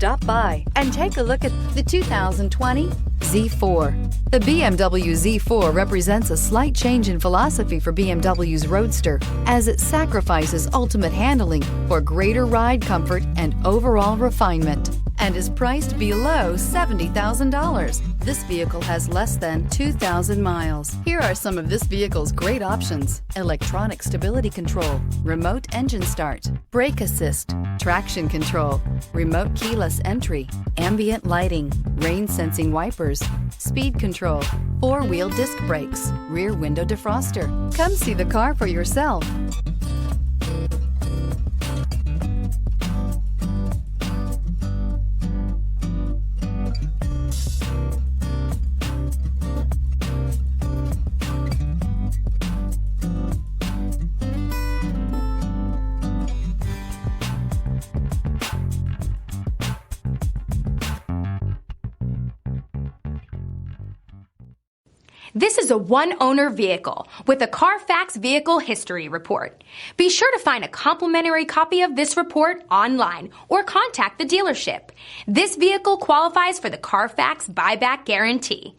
Stop by and take a look at the 2020 Z4. The BMW Z4 represents a slight change in philosophy for BMW's Roadster, as it sacrifices ultimate handling for greater ride comfort and overall refinement, and is priced below $70,000. This vehicle has less than 2,000 miles. Here are some of this vehicle's great options: electronic stability control, remote engine start, brake assist, traction control, remote keyless entry, ambient lighting, rain sensing wipers, speed control, four-wheel disc brakes, rear window defroster. Come see the car for yourself. This is a one-owner vehicle with a Carfax Vehicle History Report. Be sure to find a complimentary copy of this report online or contact the dealership. This vehicle qualifies for the Carfax Buyback Guarantee.